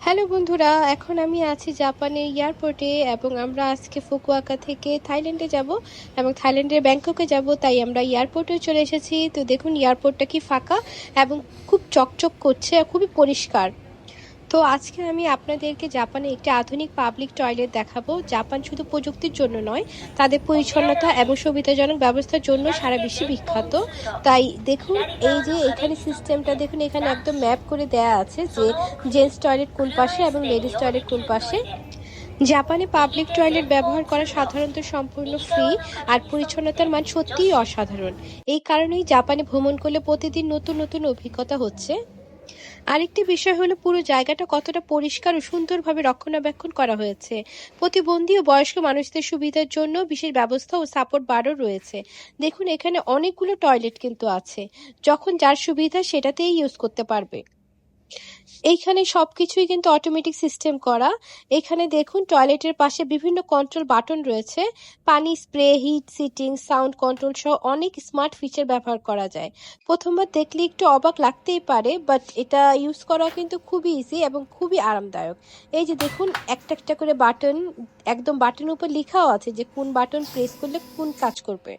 Hello বন্ধুরা, এখন আমি আছি জাপানের এয়ারপোর্টে এবং আমরা আজকে ফুকুওকা থেকে থাইল্যান্ডে যাব এবং থাইল্যান্ডের ব্যাংককে যাব। তাই আমরা এয়ারপোর্টে চলে এসেছি। তো দেখুন এয়ারপোর্টটা কি ফাঁকা এবং খুব চকচক করছে আর খুবই পরিষ্কার। তো আজকে আমি আপনাদেরকে জাপানে একটি আধুনিক পাবলিক টয়লেট দেখাবো। জাপান শুধু প্রযুক্তির জন্য নয়, তাদের পরিচ্ছন্নতা এবং সুবিধাজনক ব্যবস্থার জন্য সারা বিশ্বে বিখ্যাত। তাই দেখুন, এই যে এখানে সিস্টেমটা দেখুন, এখানে একদম ম্যাপ করে দেয়া আছে যে জেন্টস টয়লেট কোন পাশে এবং লেডিস টয়লেট কোন পাশে। জাপানে পাবলিক টয়লেট ব্যবহার করা সাধারণত সম্পূর্ণ ফ্রি আর পরিচ্ছন্নতার মান সত্যিই অসাধারণ। এই কারণেই জাপানে ভ্রমণ করলে প্রতিদিন নতুন নতুন অভিজ্ঞতা হচ্ছে। আরেকটি বিষয় হলো পুরো জায়গাটা কতটা পরিষ্কার ও সুন্দরভাবে রক্ষণাবেক্ষণ করা হয়েছে। প্রতিবন্ধী ও বয়স্ক মানুষদের সুবিধার জন্য বিশেষ ব্যবস্থা ও সাপোর্ট বারও রয়েছে। দেখুন, এখানে অনেকগুলো টয়লেট কিন্তু আছে, যখন যার সুবিধা সেটাতেই ইউজ করতে পারবে। এইখানে সবকিছুই কিন্তু অটোমেটিক সিস্টেম করা। এখানে দেখুন, টয়লেটের পাশে বিভিন্ন কন্ট্রোল বাটন রয়েছে। পানি spray, heat seating, sound control সহ অনেক স্মার্ট ফিচার ব্যবহার করা যায়। প্রথমবার দেখলে একটু অবাক লাগতেই পারে, বাট এটা ইউজ করা কিন্তু খুবই ইজি এবং খুবই আরামদায়ক। এই যে দেখুন, একটা একটা করে বাটন, একদম বাটনের উপর লেখাও আছে যে কোন বাটন প্রেস করলে কোন কাজ করবে।